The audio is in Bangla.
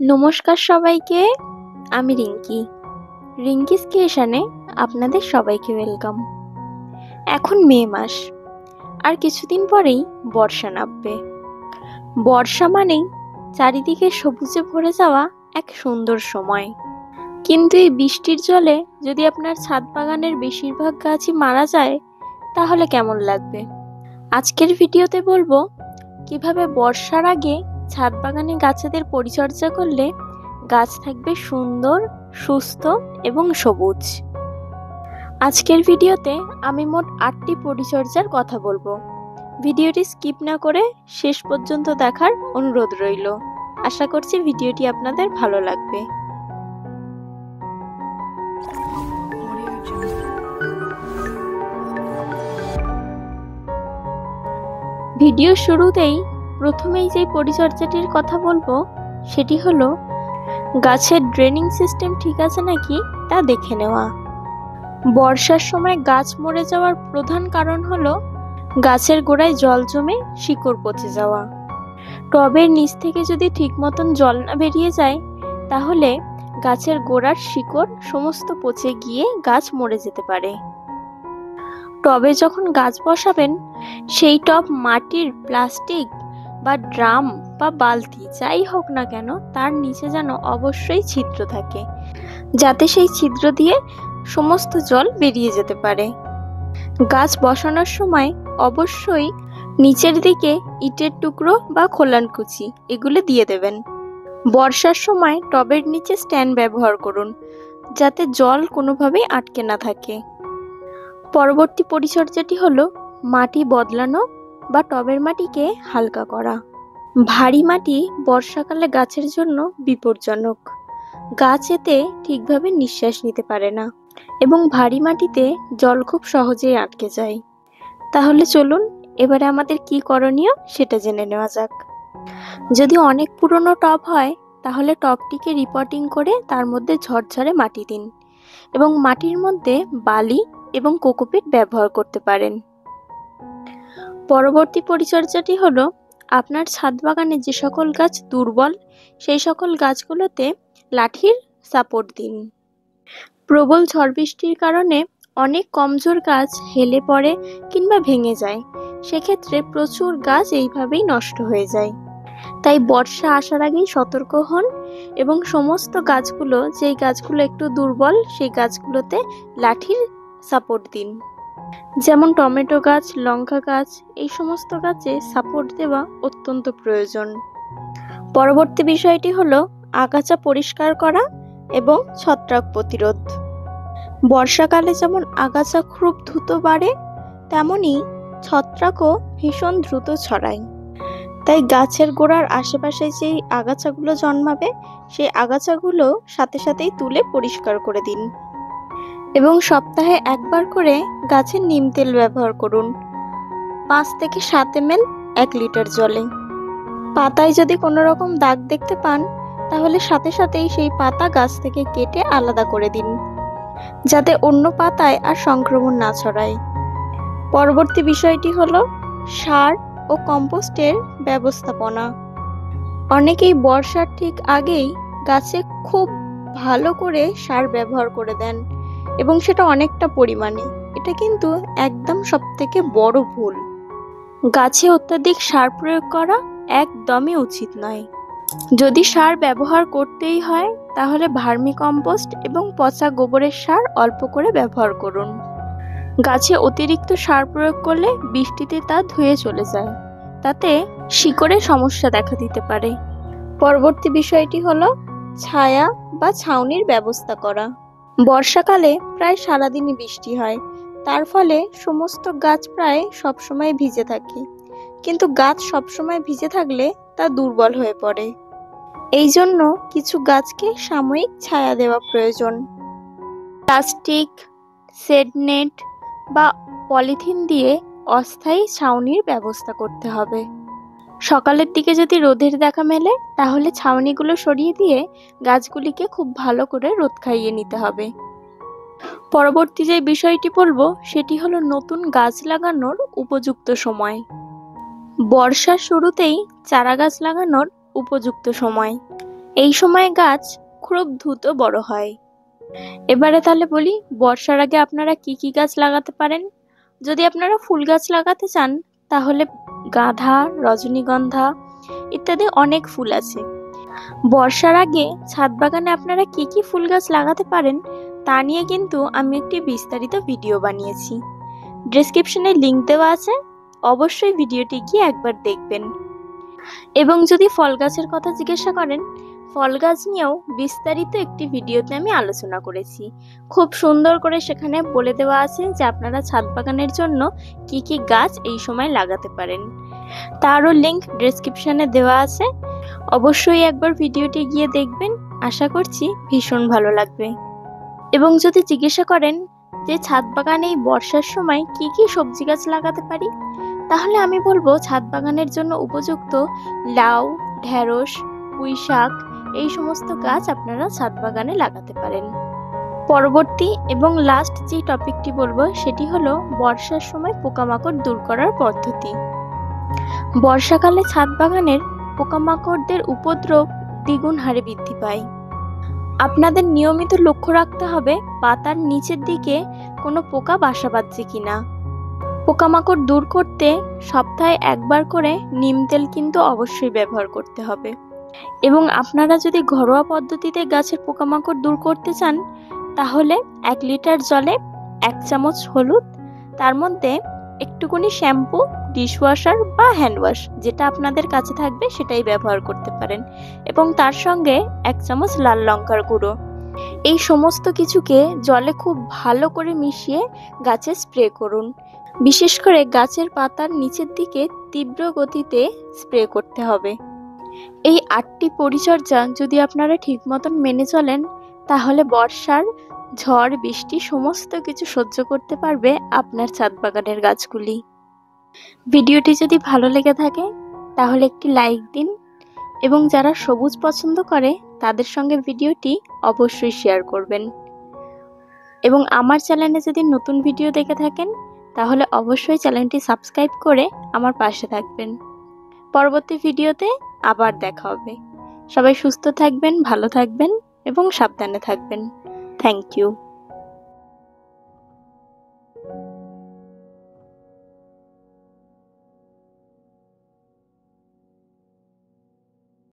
নমস্কার সবাইকে। আমি রিঙ্কিস ক্রিয়েশনে আপনাদের সবাইকে ওয়েলকাম। এখন মে মাস, আর কিছুদিন পরেই বর্ষা নামবে। বর্ষা মানেই চারিদিকে সবুজে ভরে যাওয়া এক সুন্দর সময়। কিন্তু এই বৃষ্টির জলে যদি আপনার ছাদ বাগানের বেশিরভাগ গাছই মারা যায়, তাহলে কেমন লাগবে? আজকের ভিডিওতে বলবো কিভাবে বর্ষার আগে ছাদ বাগানে গাছেদের পরিচর্যা করলে গাছ থাকবে সুন্দর, সুস্থ এবং সবুজ। আজকের ভিডিওতে আমি মোট 8টি পরিচর্যার কথা বলবো। ভিডিওটি স্কিপ না করে শেষ পর্যন্ত দেখার অনুরোধ রইল। আশা করছি ভিডিওটি আপনাদের ভালো লাগবে। ভিডিও শুরুতেই প্রথমেই যে পরিচর্যাটির কথা বলবো সেটি হলো গাছের ড্রেনিং সিস্টেম ঠিক আছে নাকি তা দেখে নেওয়া। বর্ষার সময় গাছ মরে যাওয়ার প্রধান কারণ হলো গাছের গোড়ায় জল জমে শিকড় পচে যাওয়া। টবের নিচ থেকে যদি ঠিক মতন জল না বেরিয়ে যায়, তাহলে গাছের গোড়ার শিকড় সমস্ত পচে গিয়ে গাছ মরে যেতে পারে। টবে যখন গাছ বসাবেন, সেই টব মাটির, প্লাস্টিক বা ড্রাম বা বালতি যাই হোক না কেন, তার নিচে যেন অবশ্যই ছিদ্র থাকে, যাতে সেই ছিদ্র দিয়ে সমস্ত জল বেরিয়ে যেতে পারে। গাছ বসানোর সময় অবশ্যই নিচের দিকে ইটের টুকরো বা খোলানকুচি এগুলো দিয়ে দেবেন। বর্ষার সময় টবের নিচে স্ট্যান্ড ব্যবহার করুন, যাতে জল কোনোভাবেই আটকে না থাকে। পরবর্তী পরিচর্যাটি হলো মাটি বদলানো বা টবের মাটিকে হালকা করা। ভারী মাটি বর্ষাকালে গাছের জন্য বিপজ্জনক। গাছ এতে ঠিকভাবে নিঃশ্বাস নিতে পারে না এবং ভারী মাটিতে জল খুব সহজেই আটকে যায়। তাহলে চলুন এবারে আমাদের কি করণীয় সেটা জেনে নেওয়া যাক। যদি অনেক পুরনো টব হয়, তাহলে টবটিকে রিপোর্টিং করে তার মধ্যে ঝরঝরে মাটি দিন এবং মাটির মধ্যে বালি এবং কোকোপিট ব্যবহার করতে পারেন। পরবর্তী পরিচর্যাটি হলো আপনার ছাদ বাগানে যে সকল গাছ দুর্বল, সেই সকল গাছগুলোতে লাঠির সাপোর্ট দিন। প্রবল ঝড় বৃষ্টির কারণে অনেক কমজোর গাছ হেলে পড়ে কিংবা ভেঙে যায়। সেক্ষেত্রে প্রচুর গাছ এইভাবেই নষ্ট হয়ে যায়। তাই বর্ষা আসার আগেই সতর্ক হন এবং সমস্ত গাছগুলো, যেই গাছগুলো একটু দুর্বল, সেই গাছগুলোতে লাঠির সাপোর্ট দিন। যেমন টমেটো গাছ, লঙ্কা গাছ, এই সমস্ত গাছে সাপোর্ট দেওয়া অত্যন্ত প্রয়োজন। পরবর্তী বিষয়টি হলো আগাছা পরিষ্কার করা এবং ছত্রাক প্রতিরোধ। বর্ষাকালে যেমন আগাছা খুব দ্রুত বাড়ে, তেমনি ছত্রাকও ভীষণ দ্রুত ছড়ায়। তাই গাছের গোড়ার আশেপাশে যেই আগাছাগুলো জন্মাবে, সেই আগাছাগুলো সাথে সাথেই তুলে পরিষ্কার করে দিন এবং সপ্তাহে একবার করে গাছের নিম তেল ব্যবহার করুন 5 থেকে 7 ml 1 লিটার জলে। পাতায় যদি কোনো রকম দাগ দেখতে পান, তাহলে সাথে সাথেই সেই পাতা গাছ থেকে কেটে আলাদা করে দিন, যাতে অন্য পাতায় আর সংক্রমণ না ছড়ায়। পরবর্তী বিষয়টি হলো সার ও কম্পোস্টের ব্যবস্থাপনা। অনেকেই বর্ষার ঠিক আগেই গাছে খুব ভালো করে সার ব্যবহার করে দেন এবং সেটা অনেকটা পরিমাণে। এটা কিন্তু একদম সবথেকে বড় ভুল। গাছে অত্যাধিক সার প্রয়োগ করা একদমই উচিত নয়। যদি সার ব্যবহার করতেই হয়, তাহলে ভার্মি কম্পোস্ট এবং পচা গোবরের সার অল্প করে ব্যবহার করুন। গাছে অতিরিক্ত সার প্রয়োগ করলে বৃষ্টিতে তা ধুয়ে চলে যায়, তাতে শিকড়ে সমস্যা দেখা দিতে পারে। পরবর্তী বিষয়টি হলো ছায়া বা ছাউনির ব্যবস্থা করা। বর্ষাকালে প্রায় সারাদিনই বৃষ্টি হয়, তার ফলে সমস্ত গাছ প্রায় সবসময় ভিজে থাকে। কিন্তু গাছ সবসময় ভিজে থাকলে তা দুর্বল হয়ে পড়ে। এই জন্য কিছু গাছকে সাময়িক ছায়া দেওয়া প্রয়োজন। প্লাস্টিক, শেড নেট বা পলিথিন দিয়ে অস্থায়ী ছাউনির ব্যবস্থা করতে হবে। সকালের দিকে যদি রোদের দেখা মেলে, তাহলে ছাউনিগুলো সরিয়ে দিয়ে গাছগুলিকে খুব ভালো করে রোদ খাইয়ে নিতে হবে। পরবর্তী যে বিষয়টি বলবো সেটি হলো নতুন গাছ লাগানোর উপযুক্ত সময়। বর্ষার শুরুতেই চারা গাছ লাগানোর উপযুক্ত সময়। এই সময় গাছ খুব দ্রুত বড় হয়। এবারে তাহলে বলি, বর্ষার আগে আপনারা কি কি গাছ লাগাতে পারেন। যদি আপনারা ফুল গাছ লাগাতে চান তাহলে গাঁদা, রজনীগন্ধা ইত্যাদি অনেক ফুল আছে। বর্ষার আগে ছাদ বাগানে আপনারা কি কি ফুল গাছ লাগাতে পারেন তা নিয়ে কিন্তু আমি একটি বিস্তারিত ভিডিও বানিয়েছি। ডেসক্রিপশনে লিংক দেওয়া আছে, অবশ্যই ভিডিওটি গিয়ে একবার দেখবেন। এবং যদি ফল গাছের কথা জিজ্ঞাসা করেন, ফল গাছ নিয়েও বিস্তারিত একটি ভিডিওতে আমি আলোচনা করেছি। খুব সুন্দর করে সেখানে বলে দেওয়া আছে যে আপনারা ছাদ বাগানের জন্য কি কি গাছ এই সময় লাগাতে পারেন। তারও লিংক ডেসক্রিপশনে দেওয়া আছে, অবশ্যই একবার ভিডিওটি গিয়ে দেখবেন। আশা করছি ভীষণ ভালো লাগবে। এবং যদি জিজ্ঞাসা করেন যে ছাদ বাগানে এই বর্ষার সময় কি কি সবজি গাছ লাগাতে পারি, তাহলে আমি বলবো ছাদ বাগানের জন্য উপযুক্ত লাউ, ঢেঁড়স, পুঁই শাক এই সমস্ত গাছ আপনারা ছাদ বাগানে লাগাতে পারেন। পরবর্তী এবং লাস্ট যে টপিকটি বলবো সেটি হলো বর্ষার সময় পোকামাকড় দূর করার পদ্ধতি। বর্ষাকালে ছাদ বাগানের পোকামাকড়দের উপদ্রব দ্বিগুণ হারে বৃদ্ধি পায়। আপনাদের নিয়মিত লক্ষ্য রাখতে হবে পাতার নিচের দিকে কোনো পোকা বাসা বাঁধছে কিনা। পোকামাকড় দূর করতে সপ্তাহে একবার করে নিম তেল কিন্তু অবশ্যই ব্যবহার করতে হবে। এবং আপনারা যদি ঘরোয়া পদ্ধতিতে গাছের পোকামাকড় দূর করতে চান তাহলে 1 লিটার জলে 1 চামচ হলুদ, তার মধ্যে একটুখানি শ্যাম্পু, ডিশওয়াশার বা হ্যান্ড ওয়াশ যেটা আপনাদের কাছে থাকবে সেটাই ব্যবহার করতে পারেন, এবং তার সঙ্গে 1 চামচ লাল লঙ্কার গুঁড়ো, এই সমস্ত কিছুকে জলে খুব ভালো করে মিশিয়ে গাছে স্প্রে করুন। বিশেষ করে গাছের পাতার নিচের দিকে তীব্র গতিতে স্প্রে করতে হবে। এই 8টি পরিচর্যা যদি আপনারা ঠিক মতন মেনে চলেন তাহলে বর্ষার ঝড় বৃষ্টি সমস্ত কিছু সহ্য করতে পারবে আপনার ছাদ বাগানের গাছগুলি। ভিডিওটি যদি ভালো লেগে থাকে তাহলে একটি লাইক দিন, এবং যারা সবুজ পছন্দ করে তাদের সঙ্গে ভিডিওটি অবশ্যই শেয়ার করবেন। এবং আমার চ্যানেলে যদি নতুন ভিডিও দেখে থাকেন তাহলে অবশ্যই চ্যানেলটি সাবস্ক্রাইব করে আমার পাশে থাকবেন। পরবর্তী ভিডিওতে আবার দেখা হবে। সবাই সুস্থ থাকবেন, ভালো থাকবেন এবং সাবধানে থাকবেন। Thank you.